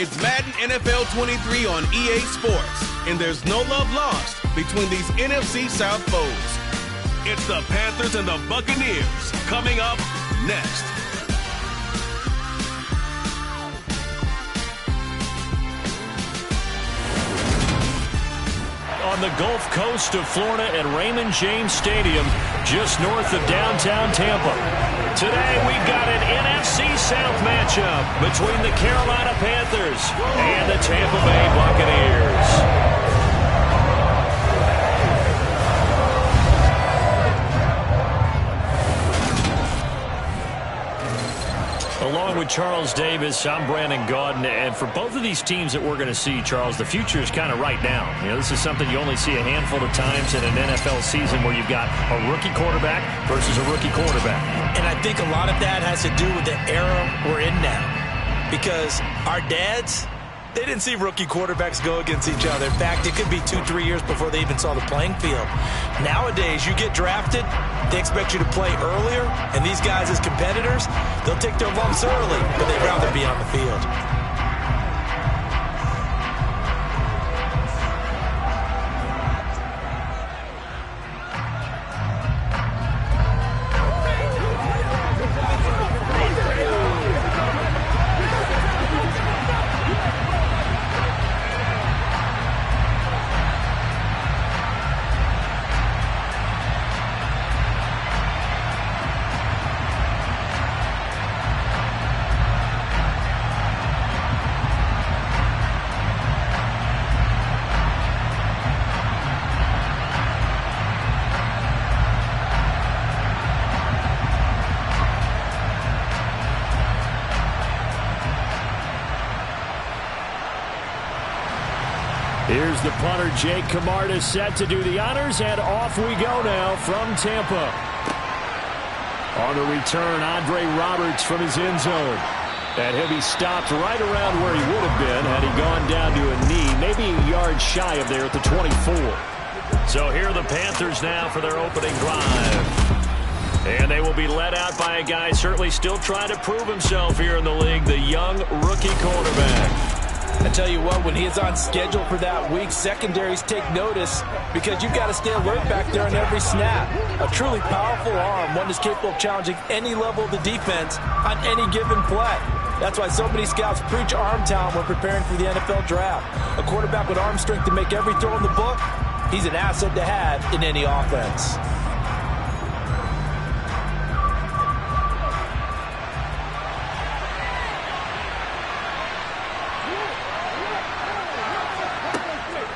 It's Madden NFL 23 on EA Sports, and there's no love lost between these NFC South foes. It's the Panthers and the Buccaneers coming up next. On the Gulf Coast of Florida at Raymond James Stadium, just north of downtown Tampa. Today we've got an NFC South matchup between the Carolina Panthers and the Tampa Bay Buccaneers. Along with Charles Davis, I'm Brandon Gaudin, and for both of these teams that we're going to see, Charles, the future is kind of right now. You know, this is something you only see a handful of times in an NFL season where you've got a rookie quarterback versus a rookie quarterback. And I think a lot of that has to do with the era we're in now, because our dads, they didn't see rookie quarterbacks go against each other. In fact, it could be 2-3 years before they even saw the playing field. Nowadays, you get drafted, they expect you to play earlier, and these guys as competitors, they'll take their lumps early, but they'd rather be on the field. Here's the punter, Jake Camarda, set to do the honors, and off we go now from Tampa. On the return, Andre Roberts from his end zone. And he'll be stopped right around where he would have been had he gone down to a knee, maybe a yard shy of there at the 24. So here are the Panthers now for their opening drive. And they will be led out by a guy certainly still trying to prove himself here in the league, the young rookie quarterback. I tell you what, when he is on schedule for that week, secondaries take notice because you've got to stay alert back there on every snap. A truly powerful arm, one that's capable of challenging any level of the defense on any given play. That's why so many scouts preach arm talent when preparing for the NFL draft. A quarterback with arm strength to make every throw in the book, he's an asset to have in any offense.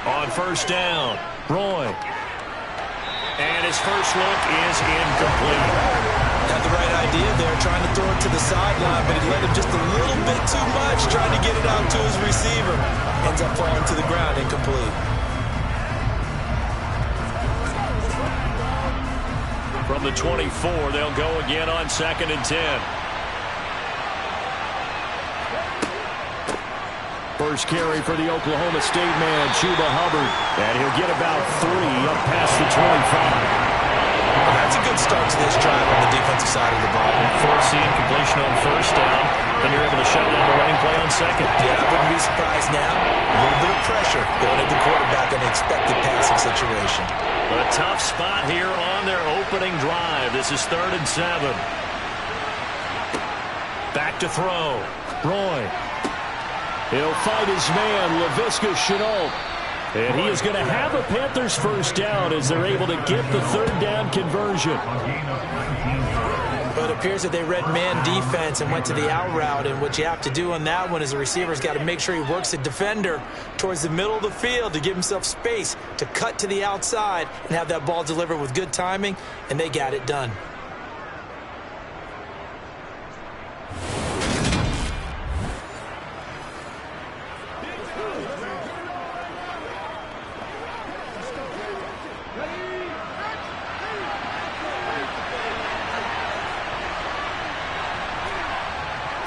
On first down, Roy. And his first look is incomplete. Had the right idea there, trying to throw it to the sideline, but he let him just a little bit too much, trying to get it out to his receiver. Ends up falling to the ground, incomplete. From the 24, they'll go again on 2nd and 10. First carry for the Oklahoma State man, Chuba Hubbard. And he'll get about 3 up past the 25. Well, that's a good start to this drive on the defensive side of the ball. Forcing completion on first down. Then you're able to shut down the running play on second. Yeah, I wouldn't be surprised now. A little bit of pressure going at the quarterback in an expected passing situation. A tough spot here on their opening drive. This is 3rd and 7. Back to throw. Roy. He'll fight his man, Laviska Shenault. And he is going to have a Panthers first down as they're able to get the 3rd down conversion. But it appears that they read man defense and went to the out route. And what you have to do on that one is the receiver's got to make sure he works the defender towards the middle of the field to give himself space to cut to the outside and have that ball delivered with good timing. And they got it done.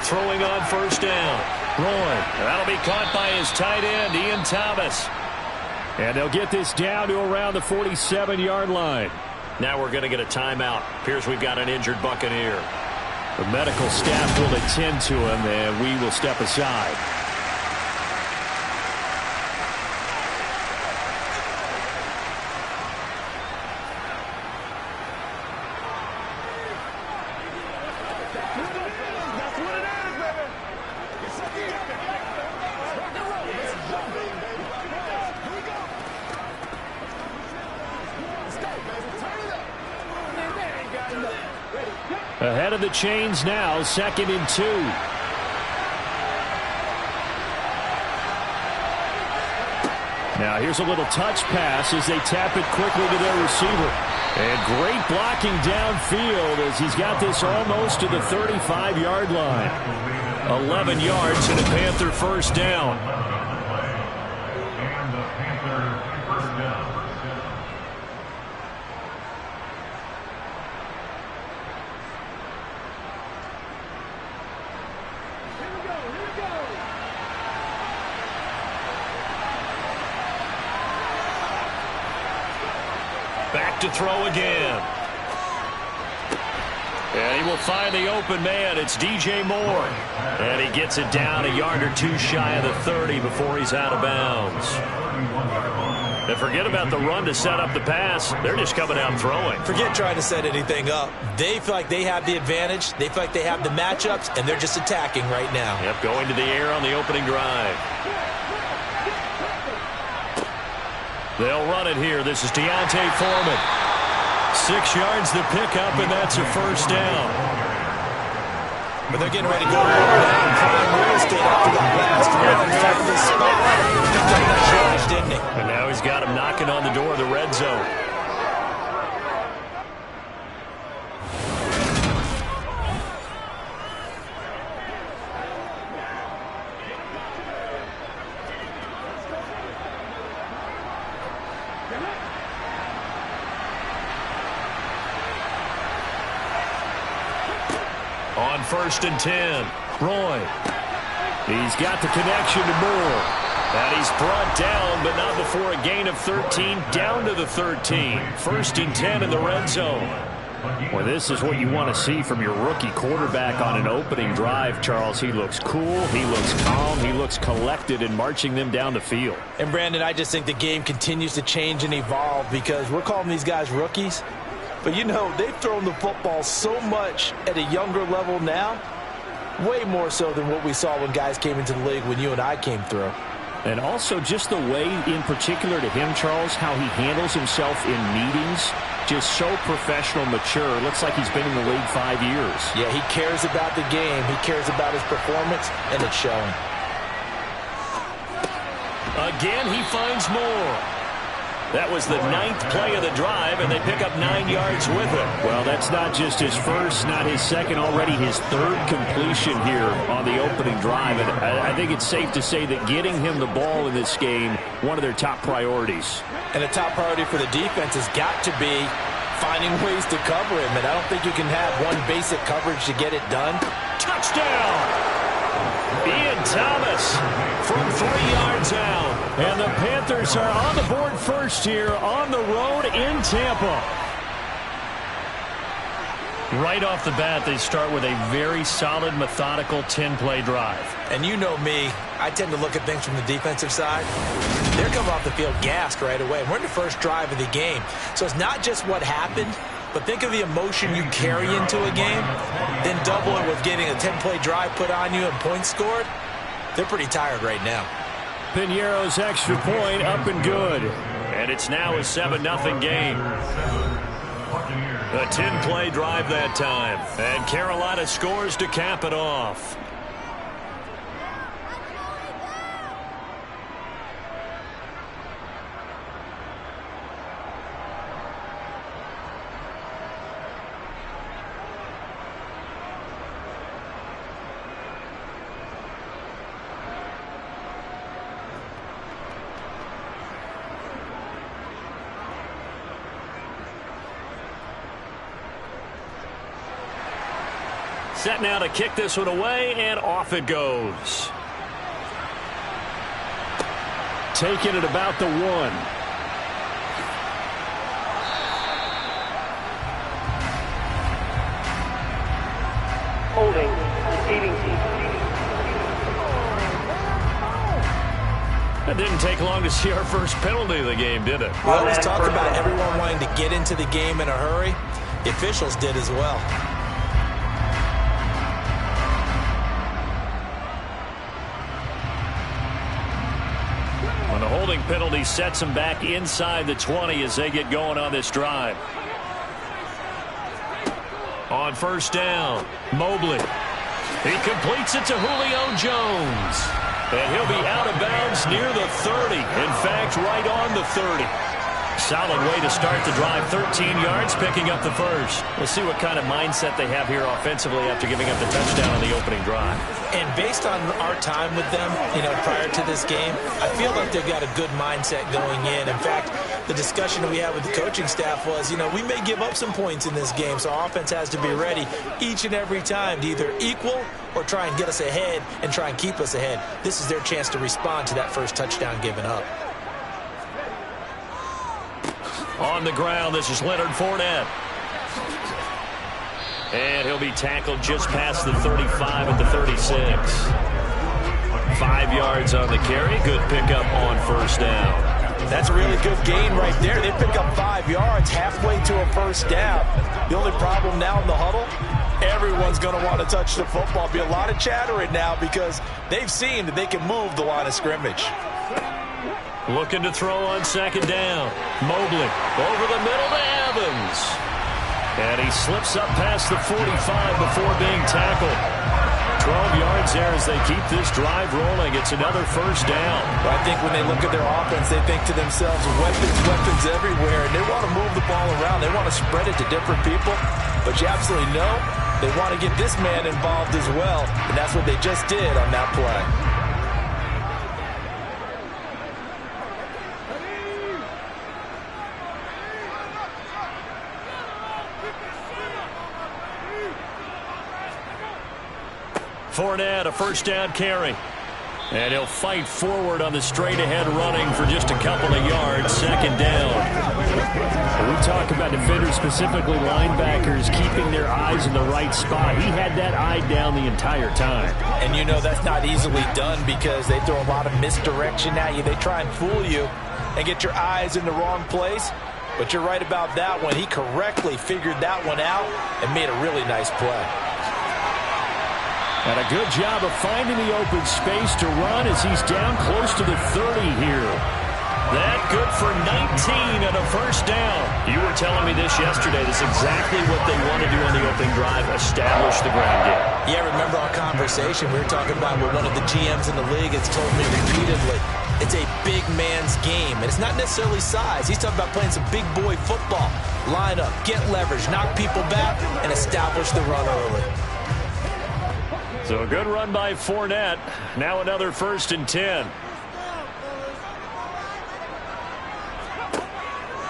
Throwing on first down. Roy. That'll be caught by his tight end, Ian Thomas. And they'll get this down to around the 47-yard line. Now we're going to get a timeout. Appears we've got an injured Buccaneer. The medical staff will attend to him, and we will step aside. Ahead of the chains now, 2nd and 2. Now here's a little touch pass as they tap it quickly to their receiver. And great blocking downfield as he's got this almost to the 35-yard line. 11 yards and a Panther first down. Back to throw again. And he will find the open man. It's DJ Moore. And he gets it down a yard or two shy of the 30 before he's out of bounds. And forget about the run to set up the pass. They're just coming out throwing. Forget trying to set anything up. They feel like they have the advantage. They feel like they have the matchups, and they're just attacking right now. Yep, going to the air on the opening drive. They'll run it here. This is Deontay Foreman. 6 yards to pick up, and that's a first down. But they're getting ready to go down prime real estate after that last run. Found this spot. Picked up that yardage, didn't he? And now he's got him knocking on the door of the red zone. On 1st and 10, Roy. He's got the connection to Moore. And he's brought down, but not before a gain of 13, down to the 13. 1st and 10 in the red zone. Well, this is what you want to see from your rookie quarterback on an opening drive, Charles. He looks cool, he looks calm, he looks collected in marching them down the field. And, Brandon, I just think the game continues to change and evolve because we're calling these guys rookies. But, you know, they've thrown the football so much at a younger level now, way more so than what we saw when guys came into the league when you and I came through. And also just the way, in particular to him, Charles, how he handles himself in meetings, just so professional, mature. Looks like he's been in the league 5 years. Yeah, he cares about the game. He cares about his performance, and it's showing. Again, he finds more. That was the 9th play of the drive, and they pick up 9 yards with it. Well, that's not just his first, not his second, already his 3rd completion here on the opening drive. And I think it's safe to say that getting him the ball in this game, one of their top priorities. And a top priority for the defense has got to be finding ways to cover him. And I don't think you can have one basic coverage to get it done. Touchdown! Ian Thomas from 3 yards out. And the Panthers are on the board first here on the road in Tampa. Right off the bat, they start with a very solid, methodical 10-play drive. And you know me, I tend to look at things from the defensive side. They're coming off the field gassed right away. We're in the first drive of the game. So it's not just what happened, but think of the emotion you carry into a game, then double it with getting a 10-play drive put on you and points scored. They're pretty tired right now. Piñeiro's extra point up and good. And it's now a 7-0 game. A 10-play drive that time. And Carolina scores to cap it off. Set now to kick this one away, and off it goes. Taking it about the 1. Holding. Receiving team. It didn't take long to see our first penalty of the game, did it? We always talk about everyone wanting to get into the game in a hurry. The officials did as well. When the holding penalty sets them back inside the 20 as they get going on this drive. On first down, Mobley. He completes it to Julio Jones. And he'll be out of bounds near the 30. In fact, right on the 30. Solid way to start the drive. 13 yards, picking up the first. We'll see what kind of mindset they have here offensively after giving up the touchdown on the opening drive. And based on our time with them, prior to this game, I feel like they've got a good mindset going in. In fact, the discussion that we had with the coaching staff was, we may give up some points in this game, so our offense has to be ready each and every time to either equal or try and get us ahead and try and keep us ahead. This is their chance to respond to that first touchdown given up. On the ground, this is Leonard Fournette. And he'll be tackled just past the 35 at the 36. 5 yards on the carry. Good pickup on first down. That's a really good gain right there. They pick up 5 yards halfway to a first down. The only problem now in the huddle, everyone's going to want to touch the football. Be a lot of chattering now because they've seen that they can move the line of scrimmage. Looking to throw on second down. Mobley over the middle to Evans. And he slips up past the 45 before being tackled. 12 yards there as they keep this drive rolling. It's another first down. Well, I think when they look at their offense, they think to themselves, weapons everywhere. And they want to move the ball around. They want to spread it to different people. But you absolutely know they want to get this man involved as well. And that's what they just did on that play. Fournette, a first down carry. And he'll fight forward on the straight-ahead running for just a couple of yards. Second down. We talk about defenders, specifically linebackers, keeping their eyes in the right spot. He had that eye down the entire time. And that's not easily done because they throw a lot of misdirection at you. They try and fool you and get your eyes in the wrong place. But you're right about that one. He correctly figured that one out and made a really nice play. And a good job of finding the open space to run as he's down close to the 30 here. That good for 19 and a first down. You were telling me this yesterday. This is exactly what they want to do on the opening drive, establish the ground game. Yeah, remember our conversation we were talking about with one of the GMs in the league has told me repeatedly. It's a big man's game, and it's not necessarily size. He's talking about playing some big boy football. Line up, get leverage, knock people back, and establish the run early. So a good run by Fournette. Now another 1st and 10.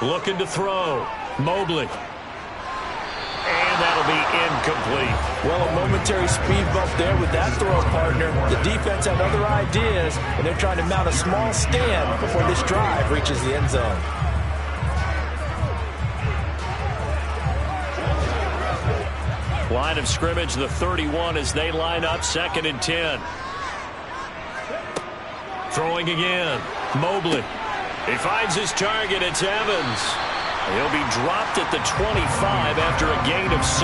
Looking to throw. Mobley. And that'll be incomplete. Well, a momentary speed bump there with that throw, partner. The defense had other ideas, and they're trying to mount a small stand before this drive reaches the end zone. Line of scrimmage, the 31 as they line up, 2nd and 10. Throwing again. Mobley. He finds his target. It's Evans. He'll be dropped at the 25 after a gain of 6.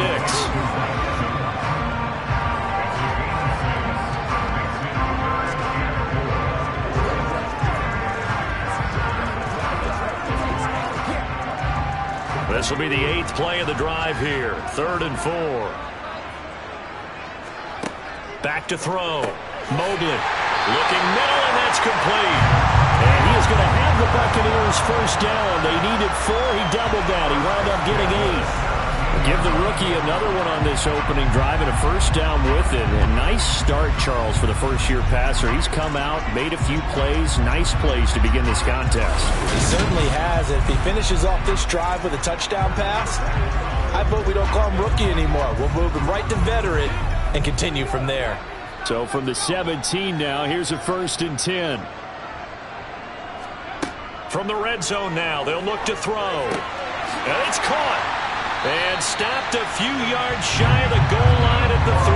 This will be the 8th play of the drive here. 3rd and 4. Back to throw. Mobley looking middle, and that's complete. And he is going to have the Buccaneers first down. They needed 4. He doubled that. He wound up getting 8. Give the rookie another one on this opening drive and a first down with it. A nice start, Charles, for the first-year passer. He's come out, made a few plays, nice plays to begin this contest. He certainly has. If he finishes off this drive with a touchdown pass, I vote we don't call him rookie anymore. We'll move him right to veteran and continue from there. So from the 17 now, here's a 1st and 10. From the red zone now, they'll look to throw. And it's caught. And stopped a few yards shy of the goal line at the 3.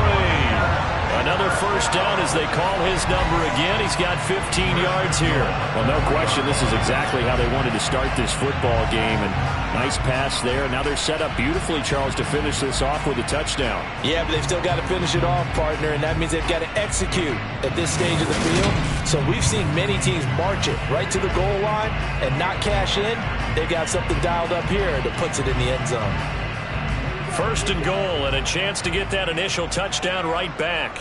Another first down as they call his number again. He's got 15 yards here. Well, no question, this is exactly how they wanted to start this football game. And nice pass there. Now they're set up beautifully, Charles, to finish this off with a touchdown. Yeah, but they've still got to finish it off, partner, and that means they've got to execute at this stage of the field. So we've seen many teams march it right to the goal line and not cash in. They've got something dialed up here that puts it in the end zone. First and goal, and a chance to get that initial touchdown right back.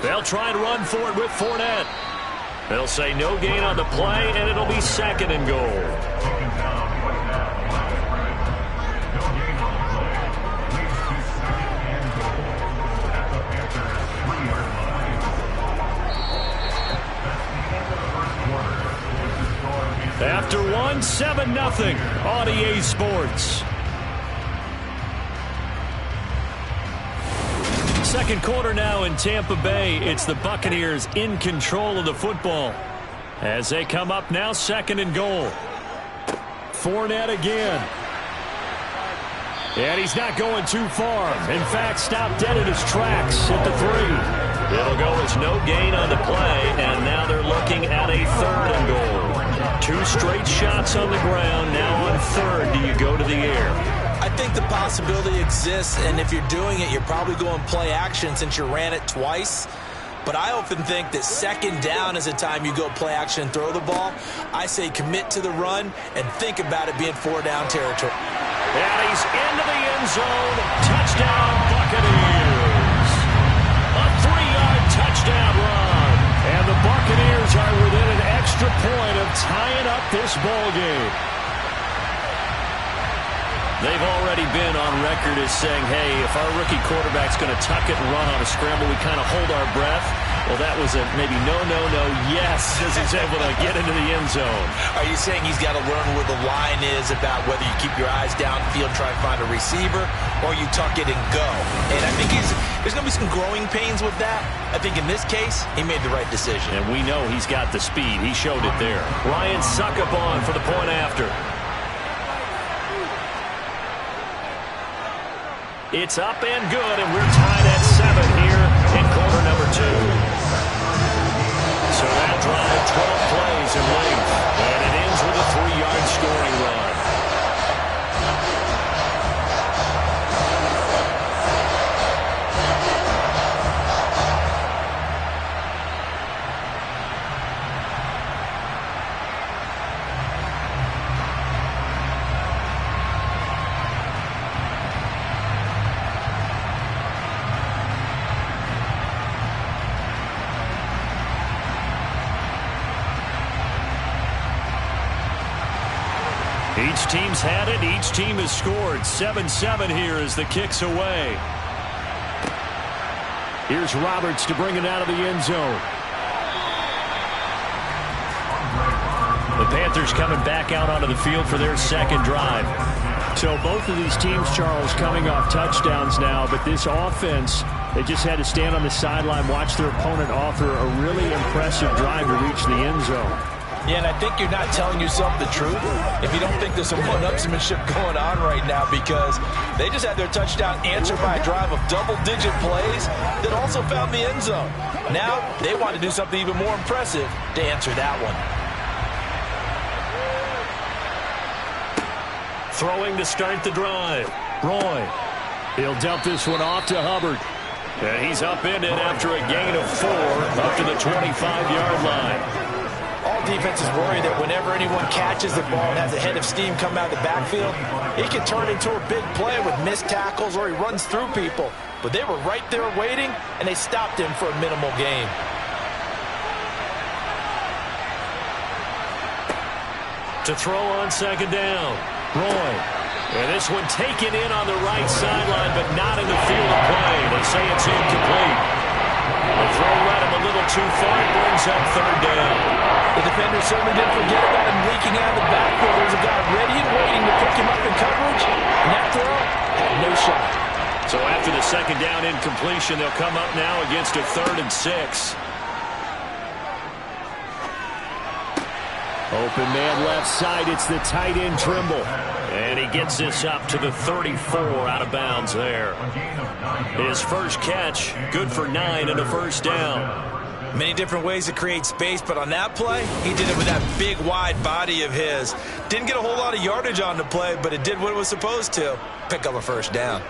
They'll try and run for it with Fournette. They'll say no gain on the play, and it'll be second and goal. After one, 7-0 on EA Sports. Second quarter now in Tampa Bay. It's the Buccaneers in control of the football. As they come up now, second and goal. Fournette again. And he's not going too far. In fact, stopped dead in his tracks at the 3. It'll go as no gain on the play, and now they're looking at a third and goal. 2 straight shots on the ground. Now on third, do you go to the air? I think the possibility exists, and if you're doing it, you're probably going play action since you ran it twice. But I often think that second down is a time you go play action and throw the ball. I say commit to the run and think about it being 4-down territory. And he's into the end zone. Touchdown, Buccaneers. A 3-yard touchdown run. And the Buccaneers are within an extra point of tying up this ball game. They've already been on record as saying, hey, if our rookie quarterback's going to tuck it and run on a scramble, we kind of hold our breath. Well, that was a maybe no, yes, as he's able to get into the end zone. Are you saying he's got to learn where the line is about whether you keep your eyes downfield, try and find a receiver, or you tuck it and go? And I think there's going to be some growing pains with that. I think in this case, he made the right decision. And we know he's got the speed. He showed it there. Ryan Succop for the point after. It's up and good, and we're tied at 7 here in quarter number 2. So that drive, 12 plays in length, and it ends with a 3-yard scoring run. Each team's had it. Each team has scored. 7-7 here as the kick's away. Here's Roberts to bring it out of the end zone. The Panthers coming back out onto the field for their second drive. So both of these teams, Charles, coming off touchdowns now, but this offense, they just had to stand on the sideline, watch their opponent offer a really impressive drive to reach the end zone. Yeah, and I think you're not telling yourself the truth if you don't think there's some one-upsmanship going on right now, because they just had their touchdown answered by a drive of double-digit plays that also found the end zone. Now they want to do something even more impressive to answer that one. Throwing to start the drive. Roy. He'll dump this one off to Hubbard. And he's upended after a gain of 4 up to the 25-yard line. All defenses worry that whenever anyone catches the ball and has a head of steam come out of the backfield, it can turn into a big play with missed tackles or he runs through people. But they were right there waiting, and they stopped him for a minimal gain. To throw on second down. Roy. And this one taken in on the right sideline, but not in the field of play. They say it's incomplete. The throw led him a little too far. It brings up third down. The defender certainly didn't forget about him leaking out of the backfield. There's a guy ready and waiting to pick him up in coverage, and that throw had no shot. So after the second down incompletion, they'll come up now against a 3rd and 6. Open man left side. It's the tight end Trimble. And he gets this up to the 34 out of bounds there. His first catch, good for 9 and a first down. Many different ways to create space, but on that play, he did it with that big, wide body of his. Didn't get a whole lot of yardage on the play, but it did what it was supposed to. Pick up a first down.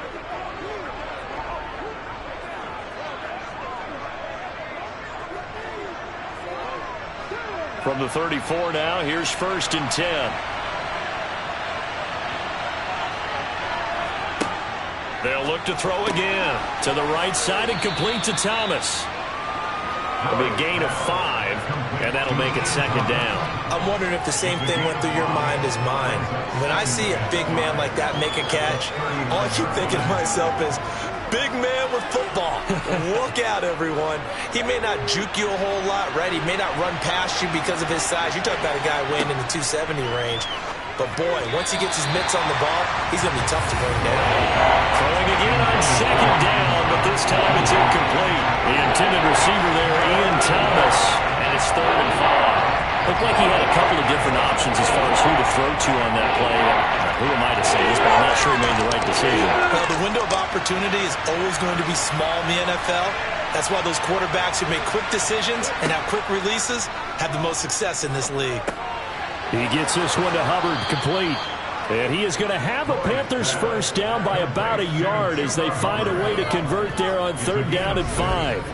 From the 34 now, here's 1st and 10. They'll look to throw again. To the right side and complete to Thomas. A big gain of 5, and that'll make it 2nd down. I'm wondering if the same thing went through your mind as mine. When I see a big man like that make a catch, all I keep thinking to myself is, big man with football. Look out, everyone. He may not juke you a whole lot, right? He may not run past you because of his size. You're talking about a guy weighing in the 270 range. But, boy, once he gets his mitts on the ball, he's going to be tough to bring down. Throwing again on 2nd down, but this time it's incomplete. The intended receiver there, Ian Thomas, and it's 3rd and 5. Looked like he had a couple of different options as far as who to throw to on that play. Who am I to say this, but I'm not sure he made the right decision. Well, the window of opportunity is always going to be small in the NFL. That's why those quarterbacks who make quick decisions and have quick releases have the most success in this league. He gets this one to Hubbard, complete. And he is going to have a Panthers 1st down by about a yard as they find a way to convert there on 3rd down and 5.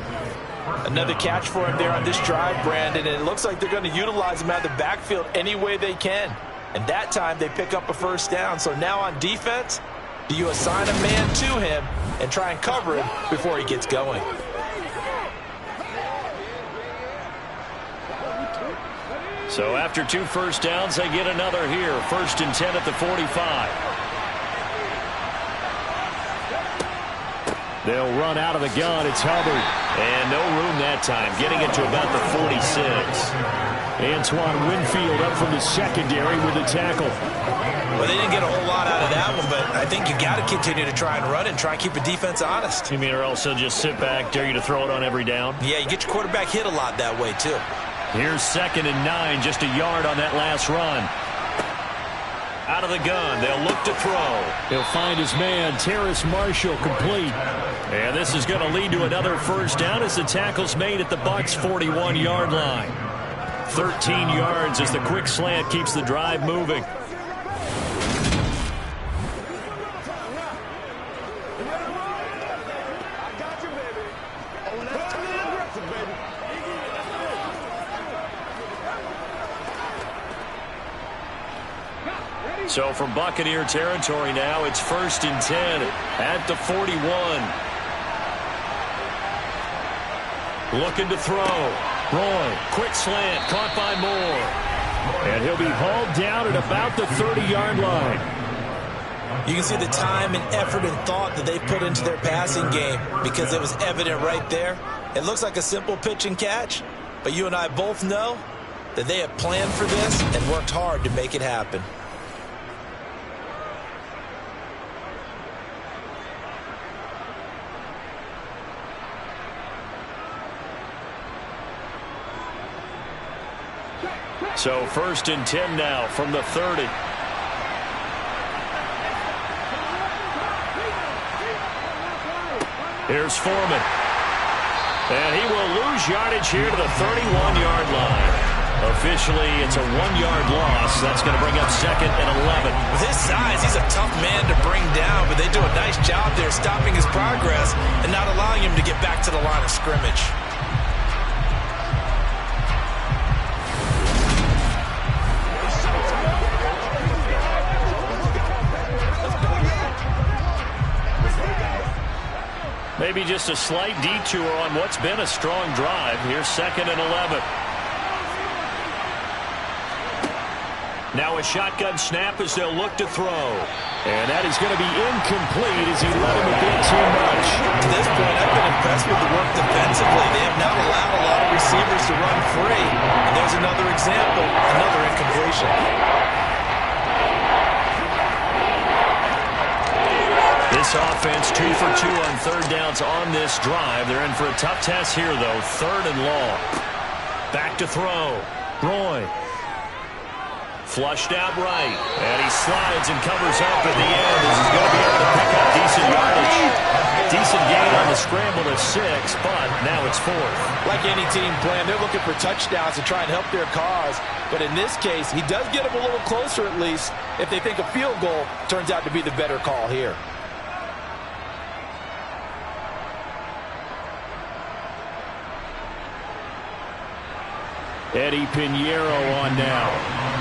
Another catch for him there on this drive, Brandon, and it looks like they're going to utilize him out of the backfield any way they can. And that time they pick up a 1st down. So now on defense, do you assign a man to him and try and cover him before he gets going? So after 2 1st downs, they get another here. 1st and 10 at the 45. They'll run out of the gun. It's Hubbard. And no room that time. Getting it to about the 46. Antoine Winfield up from the secondary with a tackle. Well, they didn't get a whole lot out of that one, but I think you got to continue to try and run and try and keep the defense honest. You mean or else they'll just sit back, dare you to throw it on every down? Yeah, you get your quarterback hit a lot that way, too. Here's 2nd and 9, just a yard on that last run. Out of the gun, they'll look to throw. He'll find his man, Terrace Marshall, complete. And this is going to lead to another 1st down as the tackle's made at the Bucs' 41-yard line. 13 yards as the quick slant keeps the drive moving. So from Buccaneer territory now, it's 1st and 10 at the 41. Looking to throw. Roy, quick slant, caught by Moore. And he'll be hauled down at about the 30-yard line. You can see the time and effort and thought that they put into their passing game because it was evident right there. It looks like a simple pitch and catch, but you and I both know that they have planned for this and worked hard to make it happen. So 1st and 10 now from the 30. Here's Foreman. And he will lose yardage here to the 31-yard line. Officially, it's a 1-yard loss. That's going to bring up 2nd and 11. With his size, he's a tough man to bring down, but they do a nice job there stopping his progress and not allowing him to get back to the line of scrimmage. Maybe just a slight detour on what's been a strong drive. Here's 2nd and 11. Now a shotgun snap as they'll look to throw. And that is going to be incomplete as he let him a bit too much. To this point, I've been impressed with the work defensively. They have not allowed a lot of receivers to run free. And there's another example, another incompletion. This offense 2 for 2 on 3rd downs on this drive. They're in for a tough test here, though. 3rd and long. Back to throw. Roy. Flushed out right. And he slides and covers up at the end as he's going to be able to pick up decent yardage. Decent gain on the scramble to 6, but now it's 4th. Like any team plan, they're looking for touchdowns to try and help their cause. But in this case, he does get them a little closer at least if they think a field goal turns out to be the better call here. Eddie Pinheiro on now.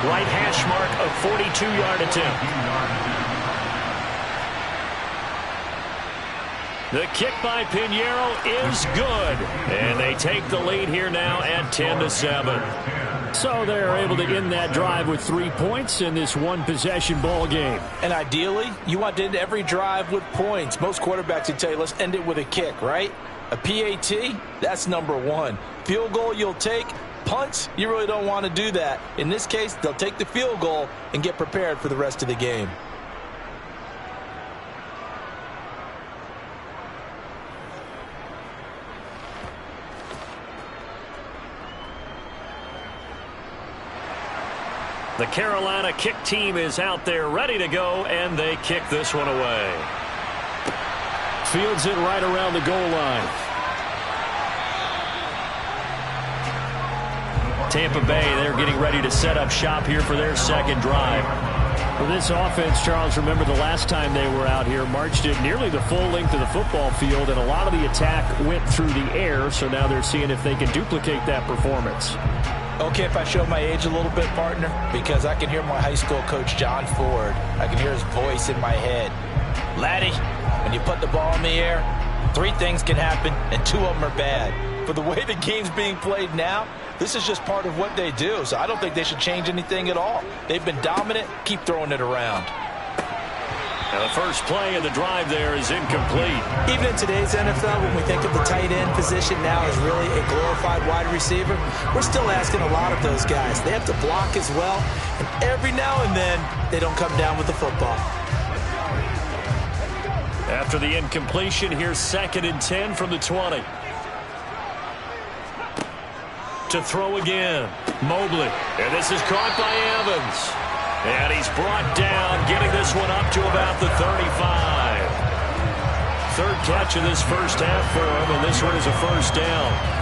Right hash mark of 42-yard attempt. The kick by Pinheiro is good. And they take the lead here now at 10-7. So they're able to end that drive with 3 points in this one-possession ball game. And ideally, you want to end every drive with points. Most quarterbacks would tell you, let's end it with a kick, right? A PAT, that's number one. Field goal you'll take. Punts, you really don't want to do that. In this case, they'll take the field goal and get prepared for the rest of the game. The Carolina kick team is out there ready to go, and they kick this one away. Fields it right around the goal line. Tampa Bay, they're getting ready to set up shop here for their second drive. For this offense, Charles, remember the last time they were out here, marched it nearly the full length of the football field, and a lot of the attack went through the air, so now they're seeing if they can duplicate that performance. Okay, if I show my age a little bit, partner, because I can hear my high school coach, John Ford. I can hear his voice in my head. Laddie, when you put the ball in the air, 3 things can happen, and 2 of them are bad. For the way the game's being played now, this is just part of what they do, so I don't think they should change anything at all. They've been dominant. Keep throwing it around. Now the first play of the drive there is incomplete. Even in today's NFL, when we think of the tight end position now as really a glorified wide receiver, we're still asking a lot of those guys. They have to block as well, and every now and then, they don't come down with the football. After the incompletion, here's 2nd and 10 from the 20. To throw again, Mobley. And this is caught by Evans. And he's brought down, getting this one up to about the 35. 3rd catch of this first half for him, and this one is a first down.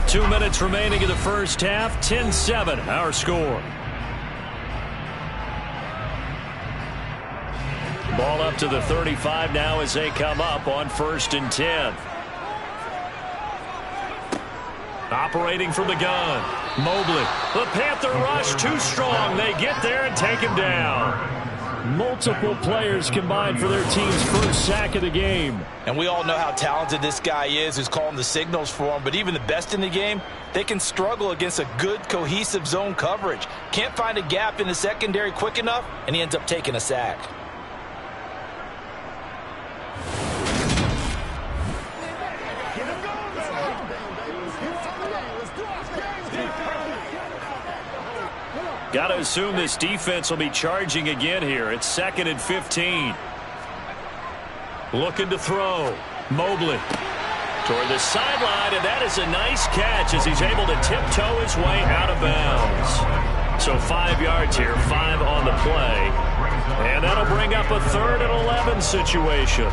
Two minutes remaining in the first half. 10-7, our score. Ball up to the 35 now as they come up on 1st and 10. Operating from the gun, Mobley. The Panther rush too strong. They get there and take him down. Multiple players combined for their team's first sack of the game. And we all know how talented this guy is who's calling the signals for him, but even the best in the game, they can struggle against a good, cohesive zone coverage. Can't find a gap in the secondary quick enough, and he ends up taking a sack. Got to assume this defense will be charging again here. It's 2nd and 15. Looking to throw. Mobley toward the sideline, and that is a nice catch as he's able to tiptoe his way out of bounds. So 5 yards here, 5 on the play. And that'll bring up a 3rd and 11 situation.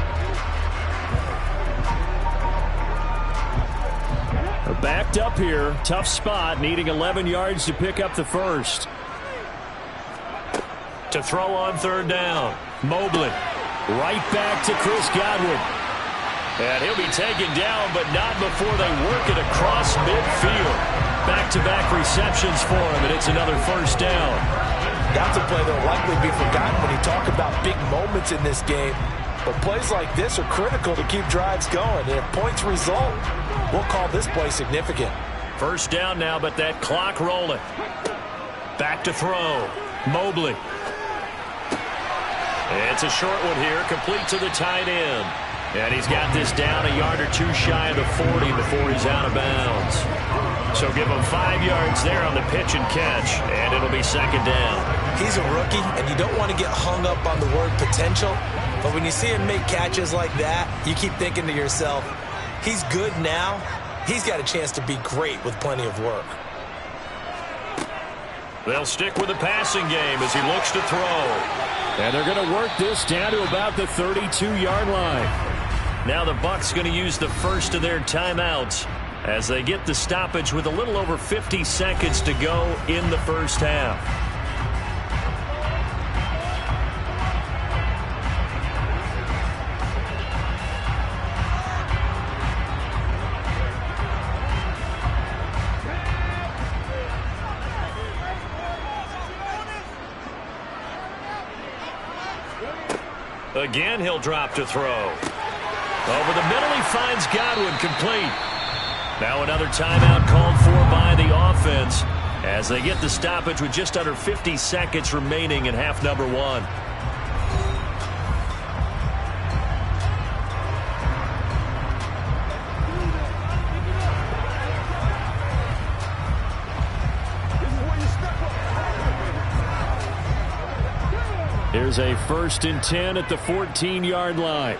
Backed up here, tough spot, needing 11 yards to pick up the first. To throw on 3rd down, Mobley. Right back to Chris Godwin. And he'll be taken down, but not before they work it across midfield. Back-to-back receptions for him, and it's another first down. That's a play that will likely be forgotten when you talk about big moments in this game. But plays like this are critical to keep drives going. And if points result, we'll call this play significant. First down now, but that clock rolling. Back to throw. Mobley. It's a short one here, complete to the tight end. And he's got this down a yard or two shy of the 40 before he's out of bounds. So give him 5 yards there on the pitch and catch, and it'll be 2nd down. He's a rookie, and you don't want to get hung up on the word potential. But when you see him make catches like that, you keep thinking to yourself, he's good now. He's got a chance to be great with plenty of work. They'll stick with the passing game as he looks to throw. And they're going to work this down to about the 32-yard line. Now the Bucs going to use the first of their timeouts as they get the stoppage with a little over 50 seconds to go in the first half. Again, he'll drop to throw. Over the middle, he finds Godwin, complete. Now another timeout called for by the offense as they get the stoppage with just under 50 seconds remaining in half number one. Here's a 1st and 10 at the 14-yard line.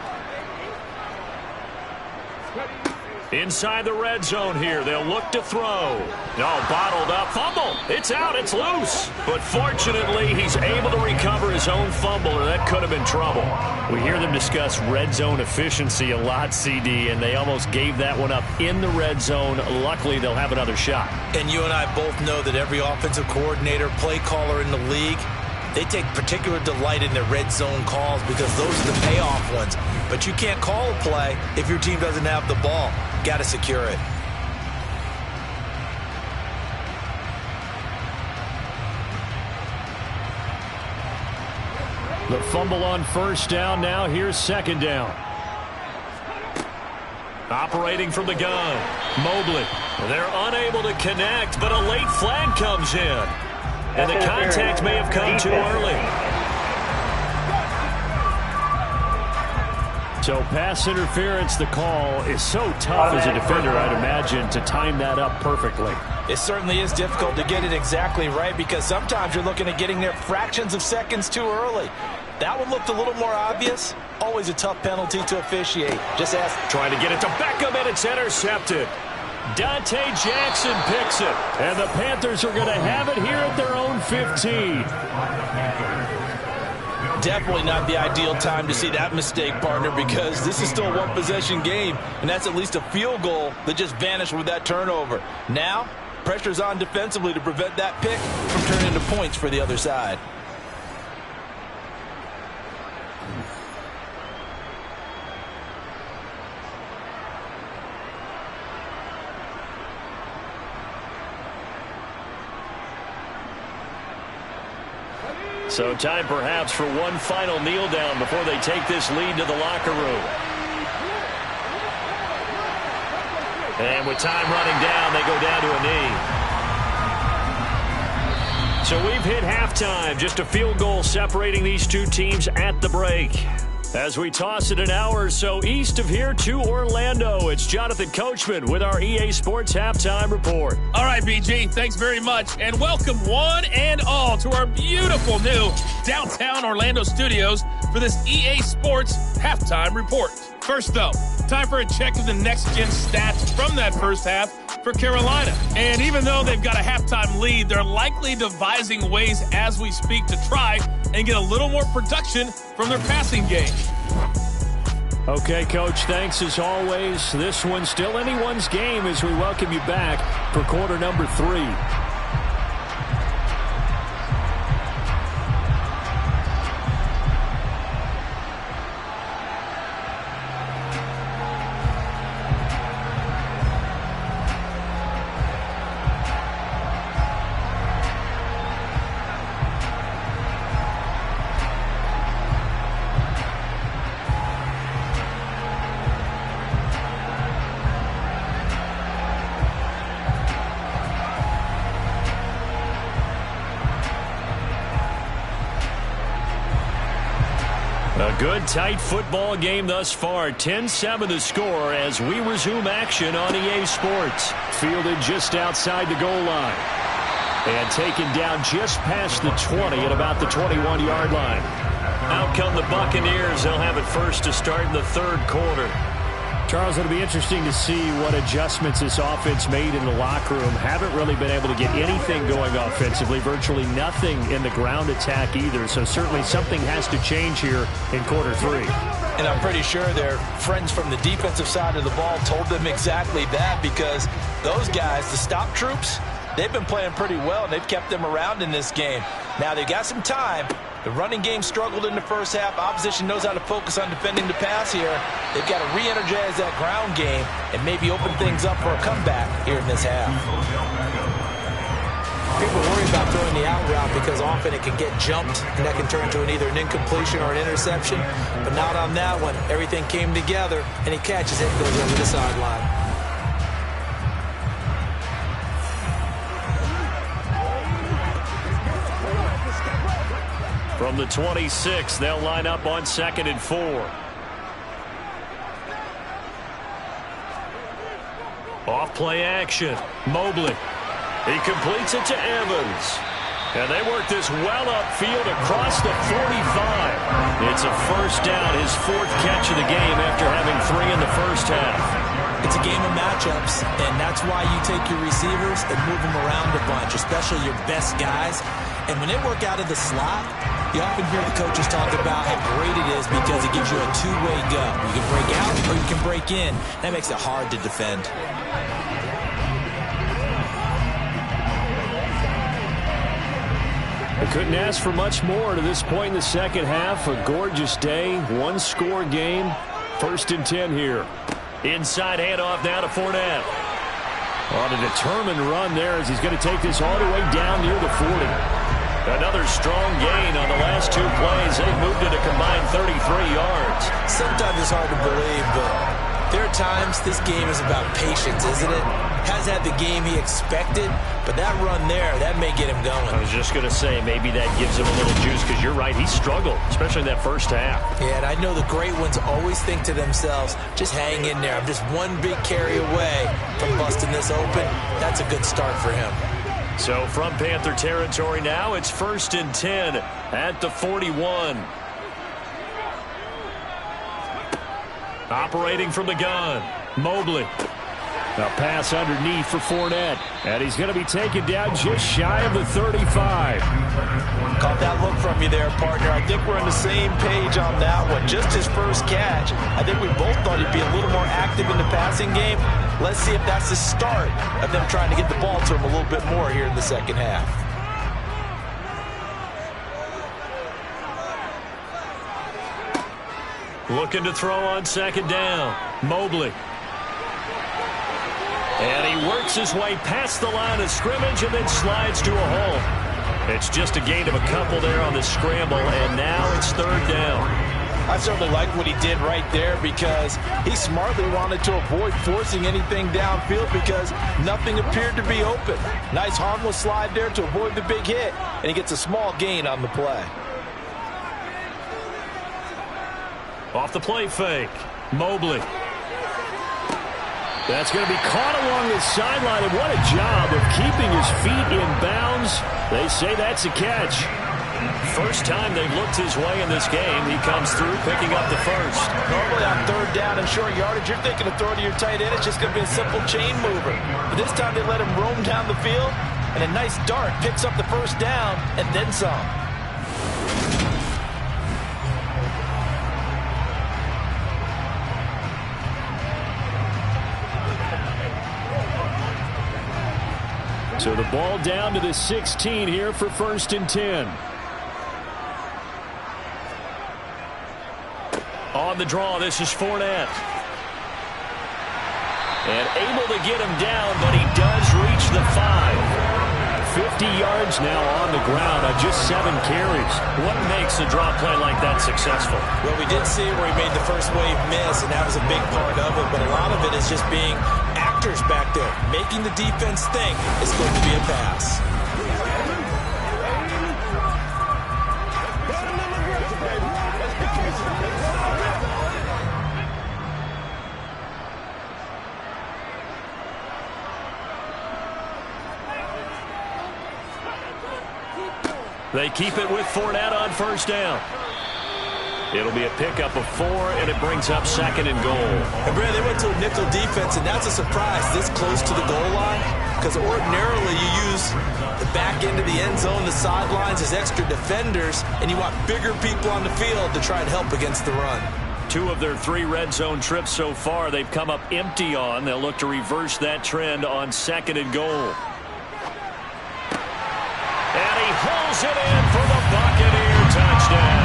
Inside the red zone here. They'll look to throw. No, bottled up. Fumble. It's out. It's loose. But fortunately, he's able to recover his own fumble, or that could have been trouble. We hear them discuss red zone efficiency a lot, CD, and they almost gave that one up in the red zone. Luckily, they'll have another shot. And you and I both know that every offensive coordinator, play caller in the league, they take particular delight in their red zone calls because those are the payoff ones. But you can't call a play if your team doesn't have the ball. Got to secure it. The fumble on 1st down. Now here's 2nd down. Operating from the gun. Mobley. They're unable to connect, but a late flag comes in. And the contact may have come too early. So pass interference, the call is so tough as a defender, I'd imagine, to time that up perfectly. It certainly is difficult to get it exactly right because sometimes you're looking at getting there fractions of seconds too early. That one looked a little more obvious. Always a tough penalty to officiate. Just ask. Trying to get it to Beckham, and it's intercepted. Dante Jackson picks it. And the Panthers are going to have it here at their own 15. Definitely not the ideal time to see that mistake, partner, because this is still a one-possession game, and that's at least a field goal that just vanished with that turnover. Now, pressure's on defensively to prevent that pick from turning into points for the other side. So time perhaps for one final kneel down before they take this lead to the locker room. And with time running down, they go down to a knee. So we've hit halftime. Just a field goal separating these two teams at the break. As we toss it an hour or so east of here to Orlando, it's Jonathan Coachman with our EA Sports Halftime Report. All right, BG, thanks very much. And welcome one and all to our beautiful new downtown Orlando studios for this EA Sports Halftime Report. First, though, time for a check of the next-gen stats from that first half for Carolina. And even though they've got a halftime lead, they're likely devising ways as we speak to try and get a little more production from their passing game. Okay, Coach, thanks as always. This one's still anyone's game as we welcome you back for quarter number 3. A good, tight football game thus far. 10-7 the score as we resume action on EA Sports. Fielded just outside the goal line. And taken down just past the 20 at about the 21-yard line. Out come the Buccaneers. They'll have it first to start in the third quarter. Charles, it'll be interesting to see what adjustments this offense made in the locker room. Haven't really been able to get anything going offensively. Virtually nothing in the ground attack either. So certainly something has to change here in quarter 3. And I'm pretty sure their friends from the defensive side of the ball told them exactly that, because those guys, the stop troops, they've been playing pretty well, and they've kept them around in this game. Now, they've got some time. The running game struggled in the first half. Opposition knows how to focus on defending the pass here. They've got to re-energize that ground game and maybe open things up for a comeback here in this half. People worry about throwing the out route because often it can get jumped, and that can turn into either an incompletion or an interception. But not on that one. Everything came together, and he catches it and goes over the sideline. From the 26, they'll line up on 2nd and 4. Off play action. Mobley. He completes it to Evans. And they work this well upfield across the 45. It's a first down, his 4th catch of the game after having 3 in the first half. It's a game of matchups, and that's why you take your receivers and move them around a bunch, especially your best guys. And when they work out of the slot, you often hear the coaches talk about how great it is because it gives you a two-way go. You can break out or you can break in. That makes it hard to defend. I couldn't ask for much more to this point in the second half. A gorgeous day, one-score game. 1st and 10 here. Inside handoff now to Fournette. On a determined run there as he's going to take this all the way down near the 40. Another strong gain on the last 2 plays. They've moved it a combined 33 yards. Sometimes it's hard to believe, but there are times this game is about patience, isn't it? Has had the game he expected, but that run there, that may get him going. I was just going to say, maybe that gives him a little juice, because you're right, he struggled, especially in that first half. Yeah, and I know the great ones always think to themselves, just hang in there. I'm just one big carry away from busting this open. That's a good start for him. So from Panther territory now, it's 1st and 10 at the 41. Operating from the gun, Mobley. A pass underneath for Fournette. And he's going to be taken down just shy of the 35. Caught that look from you there, partner. I think we're on the same page on that one. Just his first catch. I think we both thought he'd be a little more active in the passing game. Let's see if that's the start of them trying to get the ball to him a little bit more here in the second half. Looking to throw on 2nd down. Mobley. And he works his way past the line of scrimmage and then slides to a hole. It's just a gain of a couple there on the scramble, and now it's 3rd down. I certainly like what he did right there because he smartly wanted to avoid forcing anything downfield because nothing appeared to be open. Nice harmless slide there to avoid the big hit, and he gets a small gain on the play. Off the play fake, Mobley. That's going to be caught along the sideline, and what a job of keeping his feet in bounds. They say that's a catch. First time they've looked his way in this game. He comes through picking up the first. Normally on 3rd down and short yardage, you're thinking of throwing to your tight end. It's just going to be a simple chain mover. But this time they let him roam down the field, and a nice dart picks up the first down and then some. So the ball down to the 16 here for 1st and 10. On the draw, this is Fournette. And able to get him down, but he does reach the 5. 50 yards now on the ground on just 7 carries. What makes a draw play like that successful? Well, we did see where he made the first wave miss, and that was a big part of it, but a lot of it is just being actors back there, making the defense think it's going to be a pass. They keep it with Fournette on 1st down. It'll be a pickup of 4, and it brings up 2nd and goal. And Brad, they went to a nickel defense, and that's a surprise this close to the goal line, because ordinarily you use the back end of the end zone, the sidelines as extra defenders, and you want bigger people on the field to try and help against the run. 2 of their 3 red zone trips so far, they've come up empty on. They'll look to reverse that trend on 2nd and goal. And he hauls it in for the Buccaneer touchdown.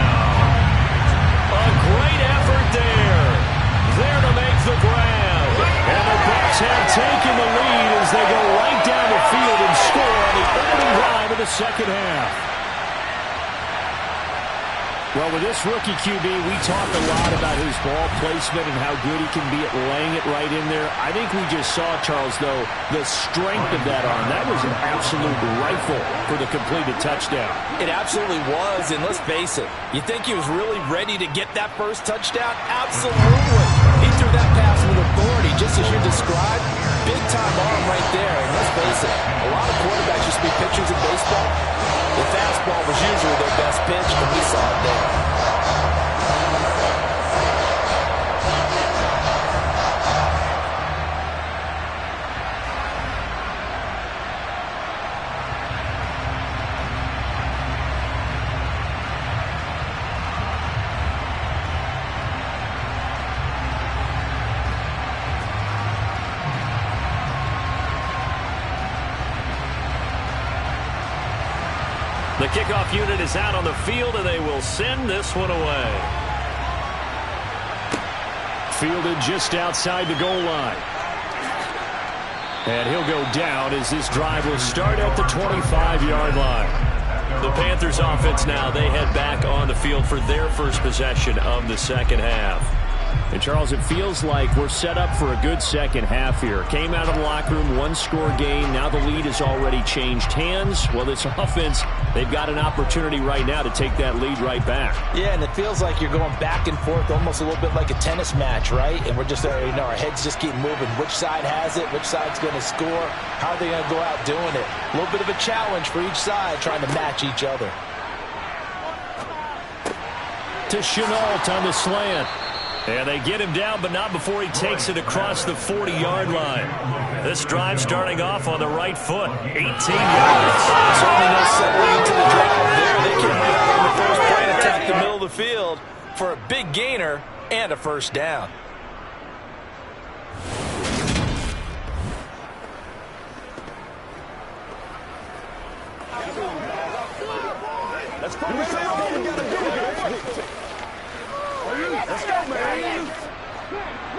A great effort there. There to make the grab. And the Bucs have taken the lead as they go right down the field and score on the opening drive of the second half. Well, with this rookie QB, we talked a lot about his ball placement and how good he can be at laying it right in there. I think we just saw, Charles, though, the strength of that arm. That was an absolute rifle for the completed touchdown. It absolutely was, and let's face it, you think he was really ready to get that first touchdown? Absolutely. He threw that pass with authority, just as you described. Big-time arm right there, and let's face it, a lot of quarterbacks used to be pitchers in baseball. The fastball was usually their best pitch, and we saw it there. The kickoff unit is out on the field, and they will send this one away. Fielded just outside the goal line. And he'll go down as this drive will start at the 25-yard line. The Panthers offense now, they head back on the field for their first possession of the second half. And, Charles, it feels like we're set up for a good second half here. Came out of the locker room, 1-score game. Now the lead has already changed hands. Well, this offense, they've got an opportunity right now to take that lead right back. Yeah, and it feels like you're going back and forth almost a little bit like a tennis match, right? And we're just, our heads just keep moving. Which side has it? Which side's going to score? How are they going to go out doing it? A little bit of a challenge for each side trying to match each other. To Chenault on the slant. And they get him down, but not before he takes it across the 40-yard line. This drive starting off on the right foot. 18 yards. Certainly no settling into the drive there. They came right out on the first play and attacked the middle of the field for a big gainer and a first down.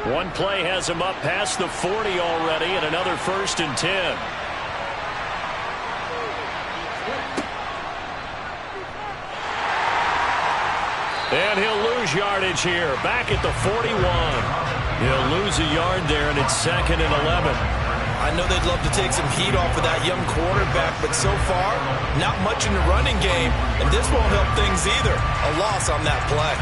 One play has him up past the 40 already, and another 1st and 10. And he'll lose yardage here, back at the 41. He'll lose a yard there, and it's 2nd and 11. I know they'd love to take some heat off of that young quarterback, but so far, not much in the running game, and this won't help things either. A loss on that play.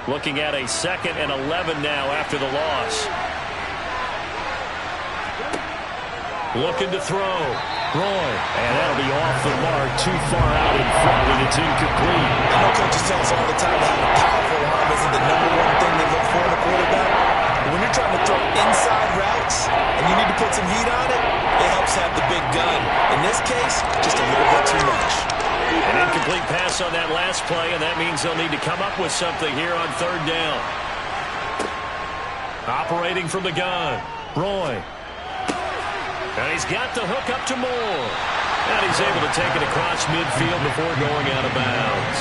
Looking at a 2nd and 11 now after the loss. Looking to throw. Roy. And that'll be off the mark, too far out in front, and it's incomplete. I know coaches tell us all the time that a powerful arm isn't the #1 thing they look for in a quarterback. But when you're trying to throw inside routes and you need to put some heat on it, it helps have the big gun. In this case, just a little bit too much. An incomplete pass on that last play, and that means they'll need to come up with something here on 3rd down. Operating from the gun, Roy. And he's got the hook up to Moore. And he's able to take it across midfield before going out of bounds.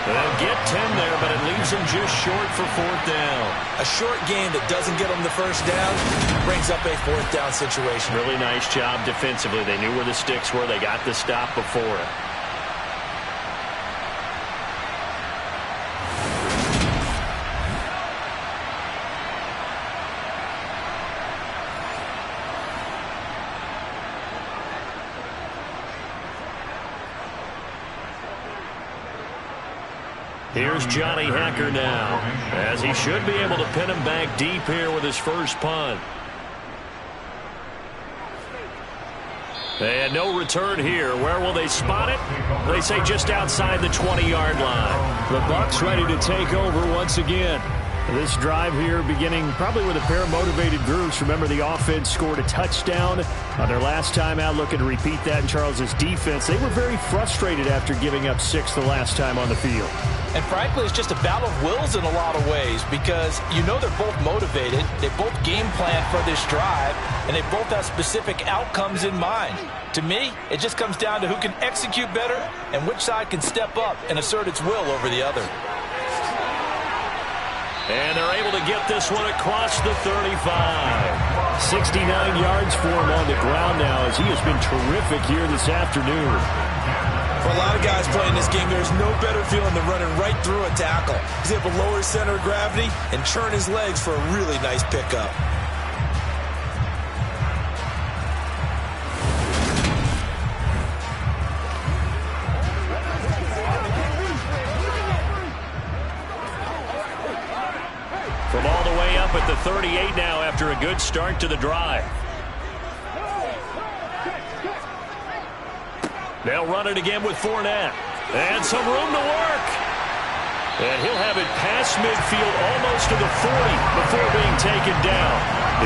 They'll get 10 there, but it leaves them just short for 4th down. A short game that doesn't get them the first down brings up a 4th down situation. Really nice job defensively. They knew where the sticks were. They got the stop before it. Here's Johnny Hacker now, as he should be able to pin him back deep here with his first punt. And no return here. Where will they spot it? They say just outside the 20-yard line. The Bucs ready to take over once again. This drive here beginning probably with a pair of motivated groups. Remember, the offense scored a touchdown on their last time out, looking to repeat that in Charles's defense. They were very frustrated after giving up 6 the last time on the field. And frankly, it's just a battle of wills in a lot of ways because you know they're both motivated, they both game plan for this drive, and they both have specific outcomes in mind. To me, it just comes down to who can execute better and which side can step up and assert its will over the other. And they're able to get this one across the 35. 69 yards for him on the ground now as he has been terrific here this afternoon. For a lot of guys playing this game, there's no better feeling than running right through a tackle. He's able to lower his center of gravity and churn his legs for a really nice pickup. From all the way up at the 38 now after a good start to the drive. They'll run it again with Fournette. And some room to work. And he'll have it past midfield almost to the 40 before being taken down.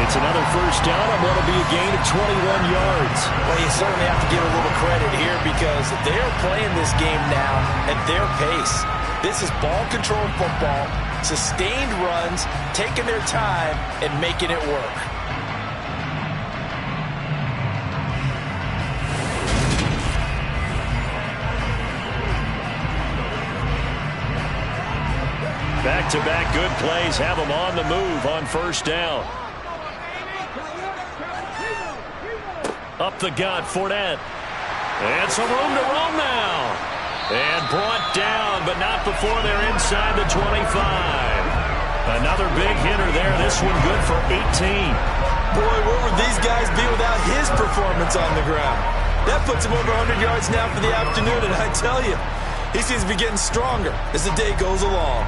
It's another first down on what will be a gain of 21 yards. Well, you certainly have to give a little credit here because they're playing this game now at their pace. This is ball-controlled football, sustained runs, taking their time, and making it work. Back-to-back good plays have them on the move on first down. Up the gut, Fournette. And some room to roam now. And brought down, but not before they're inside the 25. Another big hitter there. This one good for 18. Boy, where would these guys be without his performance on the ground? That puts him over 100 yards now for the afternoon, and I tell you, he seems to be getting stronger as the day goes along.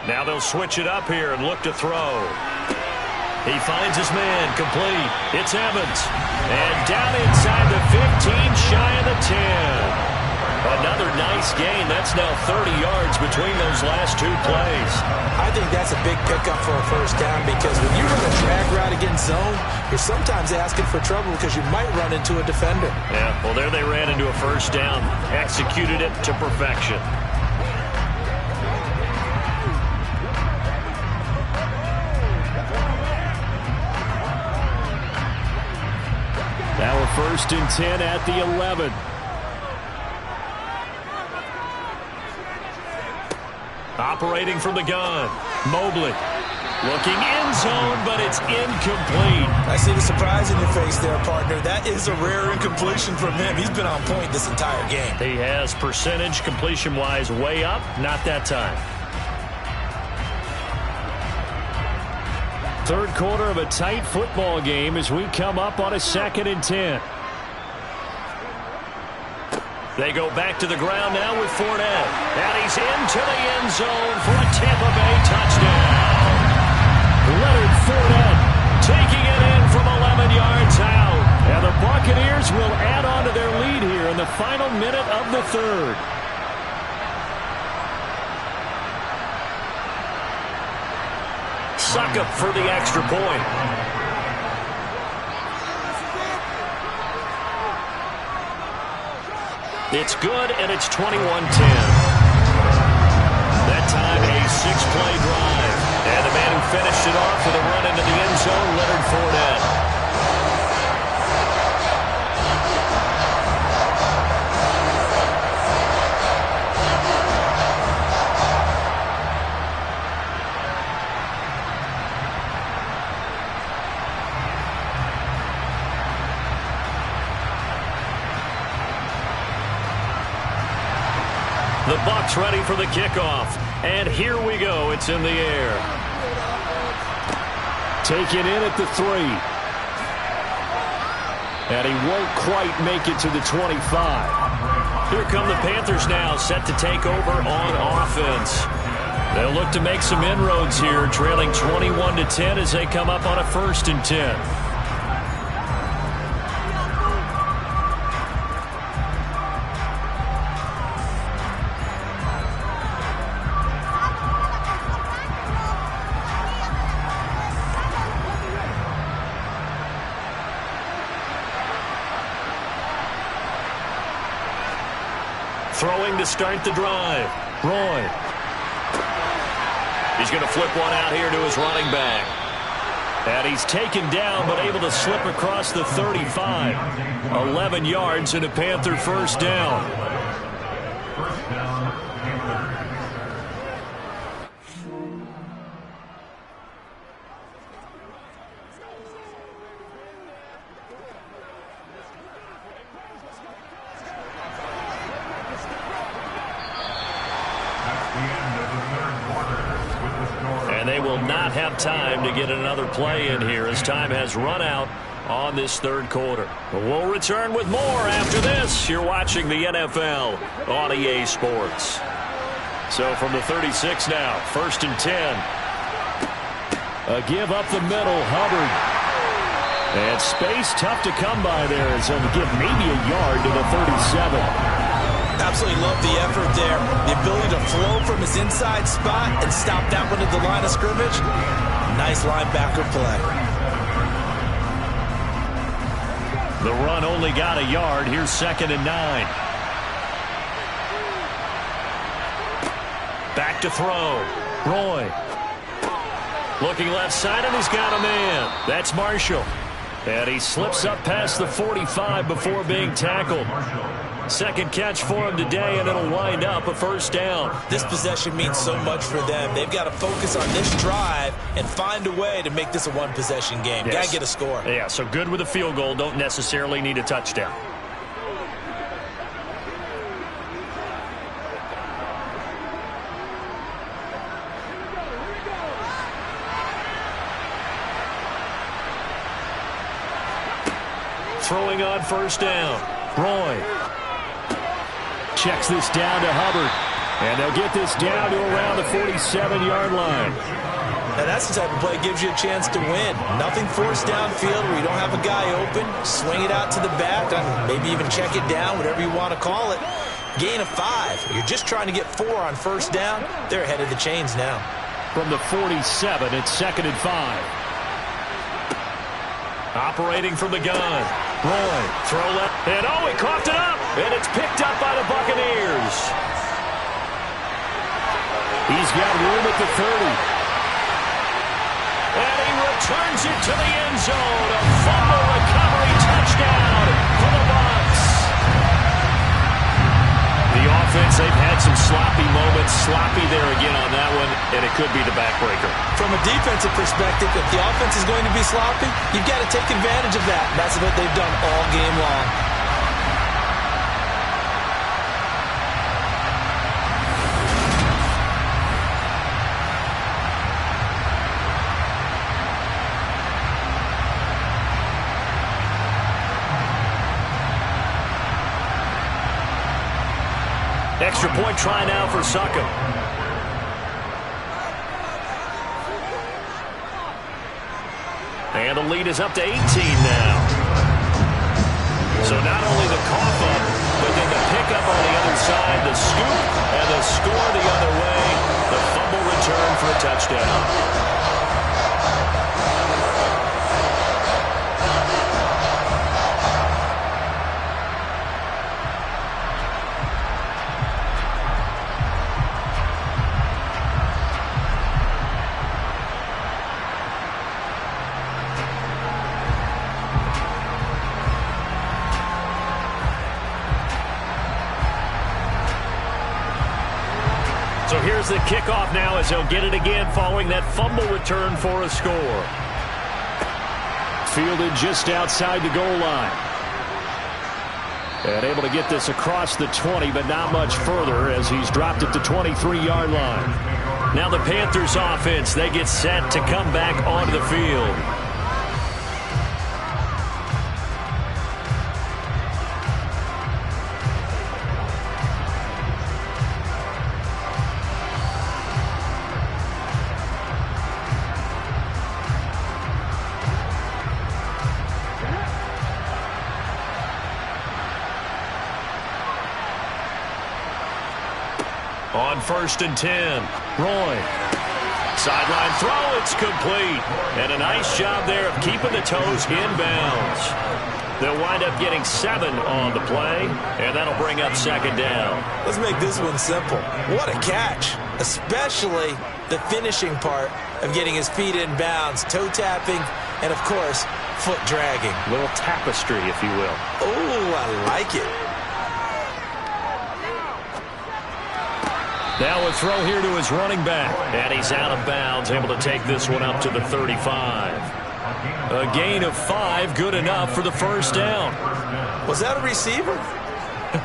Now they'll switch it up here and look to throw. He finds his man, complete. It's Evans. And down inside the 15, shy of the 10. Another nice gain. That's now 30 yards between those last two plays. I think that's a big pickup for a first down because when you run a drag route against zone, you're sometimes asking for trouble because you might run into a defender. Yeah, well, there they ran into a first down. Executed it to perfection. Now a 1st and 10 at the 11. Operating from the gun. Mobley looking in zone, but it's incomplete. I see the surprise in your face there, partner. That is a rare incompletion from him. He's been on point this entire game. He has percentage completion-wise way up. Not that time. Third quarter of a tight football game as we come up on a 2nd and 10. They go back to the ground now with Fournette. And he's into the end zone for a Tampa Bay touchdown. Leonard Fournette taking it in from 11 yards out. And the Buccaneers will add on to their lead here in the final minute of the third. Suck up for the extra point. It's good, and it's 21-10. That time, a 6-play drive. And the man who finished it off with a run into the end zone, Leonard Fournette. The Bucs ready for the kickoff. And here we go. It's in the air. Taken in at the 3. And he won't quite make it to the 25. Here come the Panthers now, set to take over on offense. They'll look to make some inroads here, trailing 21-10 as they come up on a 1st and 10. Throwing to start the drive. Roy. He's going to flip one out here to his running back. And he's taken down but able to slip across the 35. 11 yards and a Panther 1st down. They will not have time to get another play in here as time has run out on this 3rd quarter. But we'll return with more after this. You're watching the NFL on EA Sports. So from the 36 now, 1st and 10. A give up the middle, Hubbard. And space tough to come by there as he'll give maybe a yard to the 37. Absolutely love the effort there. The ability to flow from his inside spot and stop that one at the line of scrimmage. Nice linebacker play. The run only got a yard. Here's 2nd and 9. Back to throw. Roy. Looking left side, and he's got a man. That's Marshall. And he slips up past the 45 before being tackled. 2nd catch for him today, and it'll wind up a 1st down. This possession means so much for them. They've got to focus on this drive and find a way to make this a one-possession game. Yes. Got to get a score. Yeah, so good with a field goal. Don't necessarily need a touchdown. Throwing on 1st down. Roy. Checks this down to Hubbard. And they'll get this down to around the 47-yard line. Now that's the type of play that gives you a chance to win. Nothing forced downfield where you don't have a guy open. Swing it out to the back. Maybe even check it down, whatever you want to call it. Gain of 5. You're just trying to get 4 on 1st down. They're ahead of the chains now. From the 47, it's 2nd and 5. Operating from the gun. Roy, throw left. And he coughed it up. And it's picked up by the Buccaneers. He's got room at the 30. And he returns it to the end zone. A fumble recovery touchdown for the Bucs. The offense, they've had some sloppy moments. Sloppy there again on that one, and it could be the backbreaker. From a defensive perspective, if the offense is going to be sloppy, you've got to take advantage of that. That's what they've done all game long. Extra point try now for Suckham. And the lead is up to 18 now. So not only the cough up, but then the pickup on the other side, the scoop, and the score the other way. The fumble return for a touchdown. So here's the kickoff now as they'll get it again following that fumble return for a score. Fielded just outside the goal line. And able to get this across the 20, but not much further as he's dropped at the 23-yard line. Now the Panthers offense, they get set to come back onto the field. on 1st and 10. Roy. Sideline throw, it's complete. And a nice job there of keeping the toes inbounds. They'll wind up getting 7 on the play, and that'll bring up 2nd down. Let's make this one simple. What a catch, especially the finishing part of getting his feet in bounds, toe tapping, and of course, foot dragging. A little tapestry, if you will. Oh, I like it. Now a throw here to his running back, and he's out of bounds, able to take this one up to the 35. A gain of 5, good enough for the 1st down. Was that a receiver?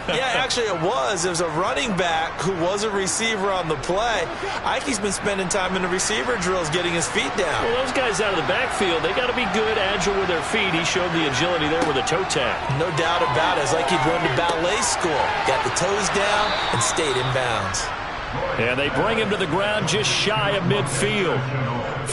Yeah, actually it was. It was a running back who was a receiver on the play. Ike's been spending time in the receiver drills getting his feet down. Well, those guys out of the backfield, they got to be good, agile with their feet. He showed the agility there with a toe tap. No doubt about it. It's like he'd run to ballet school. Got the toes down and stayed in bounds. And they bring him to the ground just shy of midfield.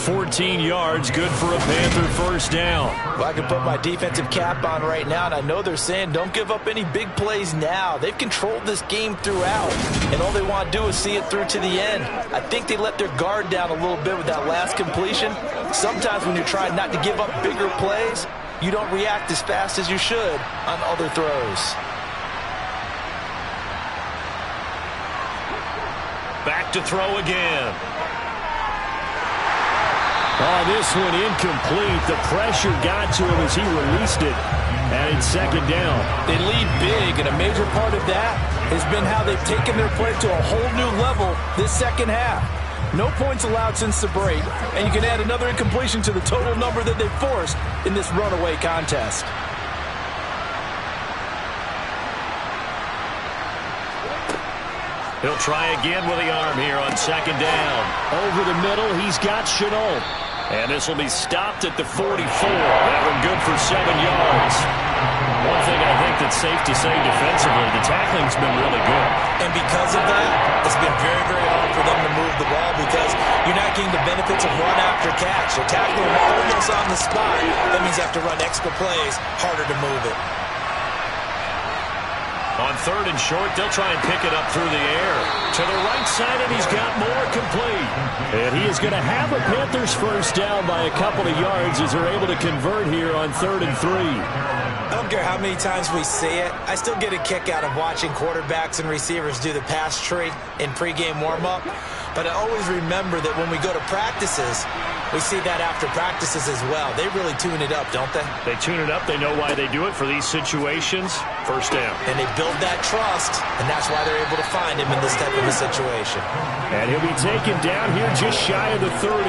14 yards, good for a Panther 1st down. Well, I can put my defensive cap on right now, and I know they're saying don't give up any big plays now. They've controlled this game throughout, and all they want to do is see it through to the end. I think they let their guard down a little bit with that last completion. Sometimes when you're trying not to give up bigger plays, you don't react as fast as you should on other throws. Back to throw again. Oh, this one incomplete. The pressure got to him as he released it. And it's 2nd down. They lead big, and a major part of that has been how they've taken their play to a whole new level this 2nd half. No points allowed since the break, and you can add another incompletion to the total number that they've forced in this runaway contest. He'll try again with the arm here on 2nd down. Over the middle, he's got Chenault. And this will be stopped at the 44. That one good for 7 yards. One thing I think that's safe to say defensively, the tackling's been really good. And because of that, it's been very, very hard for them to move the ball because you're not getting the benefits of run after catch. They're tackling almost on the spot. That means you have to run extra plays, harder to move it. On 3rd and short, they'll try and pick it up through the air. To the right side, and he's got more complete. And he is going to have a Panthers 1st down by a couple of yards as they're able to convert here on 3rd and 3. I don't care how many times we see it. I still get a kick out of watching quarterbacks and receivers do the pass tree in pregame warm-up. But I always remember that when we go to practices, we see that after practices as well. They really tune it up, don't they? They tune it up. They know why they do it for these situations. 1st down. And they build that trust, and that's why they're able to find him in this type of a situation. And he'll be taken down here just shy of the 30.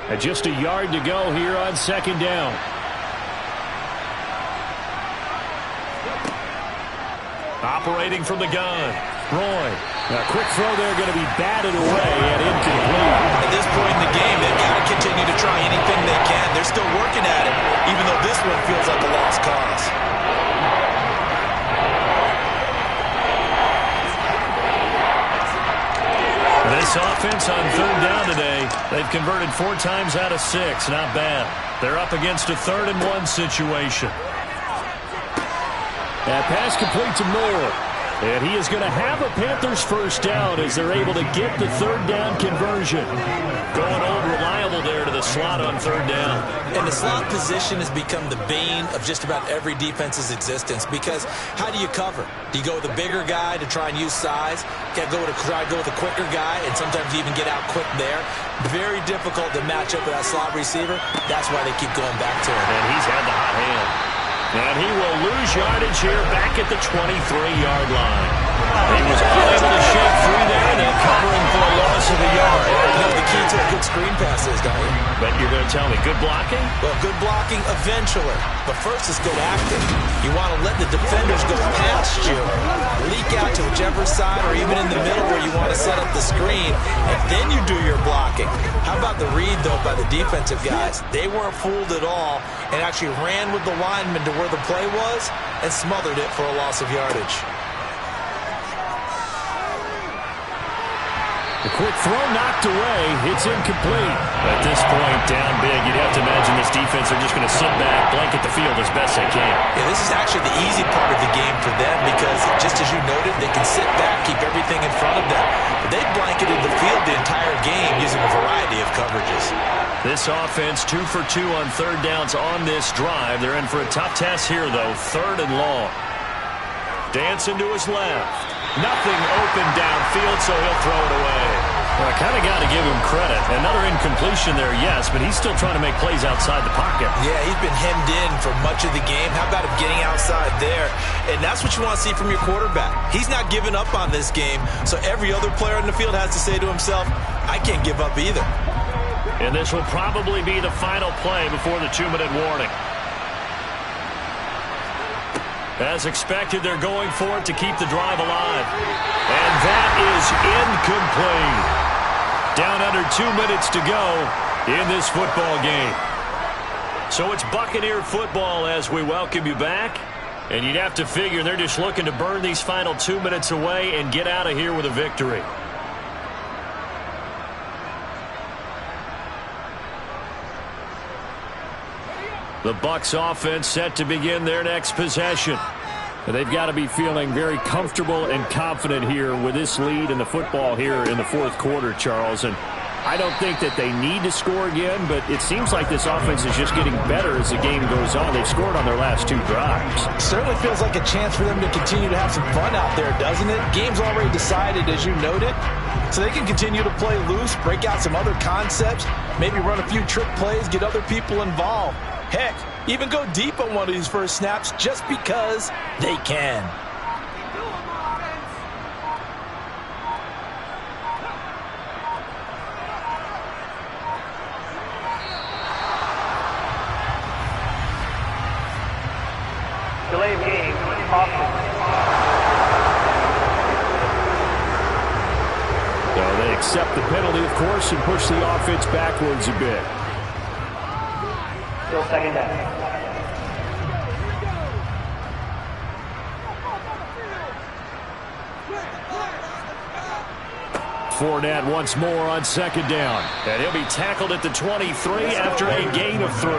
And just a yard to go here on 2nd down. Operating from the gun. Roy. A quick throw there going to be batted away and incomplete. At this point in the game, they've got to continue to try anything they can. They're still working at it, even though this one feels like a lost cause. This offense on 3rd down today, they've converted 4 times out of 6. Not bad. They're up against a 3rd and 1 situation. That pass complete to Moore. And he is going to have a Panthers 1st down as they're able to get the 3rd down conversion. Going old reliable there to the slot on 3rd down. And the slot position has become the bane of just about every defense's existence because how do you cover? Do you go with a bigger guy to try and use size? You got to try to go with a quicker guy, and sometimes you even get out quick there. Very difficult to match up with that slot receiver. That's why they keep going back to him. And he's had the hot hand. And he will lose yardage here back at the 23-yard line. He was unable to shake through there, and they'll cover him for a loss of a yard. You know the key to a good screen pass is, don't you? But you're going to tell me, good blocking? Well, good blocking eventually. But first is good acting. You want to let the defenders go past you, leak out to whichever side or even in the middle where you want to set up the screen, and then you do your blocking. How about the read, though, by the defensive guys? They weren't fooled at all and actually ran with the lineman to where the play was and smothered it for a loss of yardage. The quick throw knocked away. It's incomplete. At this point, down big, you'd have to imagine this defense are just going to sit back, blanket the field as best they can. Yeah, this is actually the easy part of the game for them because, just as you noted, they can sit back, keep everything in front of them. But they blanketed the field the entire game using a variety of coverages. This offense 2 for 2 on third downs on this drive. They're in for a tough test here, though. 3rd and long. Dancing to his left. Nothing open downfield, so he'll throw it away. Well, I kind of got to give him credit. Another incompletion there, yes, but he's still trying to make plays outside the pocket. Yeah, he's been hemmed in for much of the game. How about him getting outside there? And that's what you want to see from your quarterback. He's not giving up on this game, so every other player in the field has to say to himself, I can't give up either. And this will probably be the final play before the 2-minute warning. As expected, they're going for it to keep the drive alive. And that is incomplete. Down under 2 minutes to go in this football game. So it's Buccaneer football as we welcome you back. And you'd have to figure they're just looking to burn these final 2 minutes away and get out of here with a victory. The Bucs offense set to begin their next possession. They've got to be feeling very comfortable and confident here with this lead in the football here in the 4th quarter, Charles. And I don't think that they need to score again, but it seems like this offense is just getting better as the game goes on. They've scored on their last 2 drives. Certainly feels like a chance for them to continue to have some fun out there, doesn't it? Game's already decided, as you noted. So they can continue to play loose, break out some other concepts, maybe run a few trick plays, get other people involved. Heck, even go deep on one of these first snaps just because they can. Delay of game, offense. So they accept the penalty, of course, and push the offense backwards a bit. Still 2nd down. Fournette once more on 2nd down. And he'll be tackled at the 23 after a gain of 3.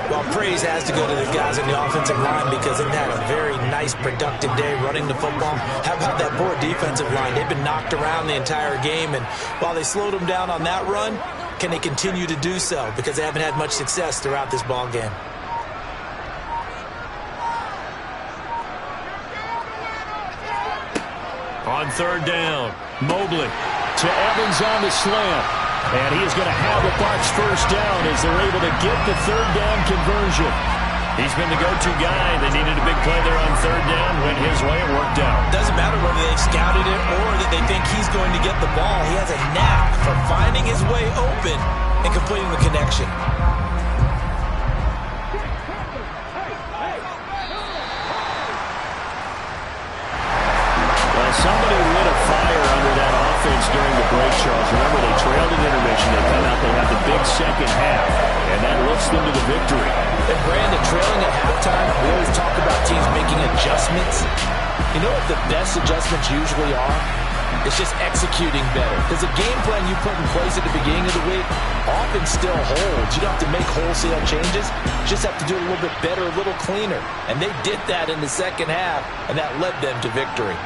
Well, praise has to go to the guys in the offensive line because they've had a very nice, productive day running the football. How about that poor defensive line? They've been knocked around the entire game, and while they slowed them down on that run, can they continue to do so? Because they haven't had much success throughout this ball game. On 3rd down, Mobley to Evans on the slant. And he is going to have a Bucs first down as they're able to get the 3rd down conversion. he's been the go-to guy. They needed a big play there on 3rd down. Went his way and worked out. Doesn't matter whether they've scouted it or that they think he's going to get the ball. He has a knack for finding his way open and completing the connection. Somebody lit a fire under that offense during the break, Charles. Remember, they trailed in intermission. They come out, they have the big second half, and that lifts them to the victory. And Brandon, trailing at halftime, we always talk about teams making adjustments. You know what the best adjustments usually are? It's just executing better. Because the game plan you put in place at the beginning of the week often still holds. You don't have to make wholesale changes. You just have to do it a little bit better, a little cleaner. And they did that in the second half, and that led them to victory.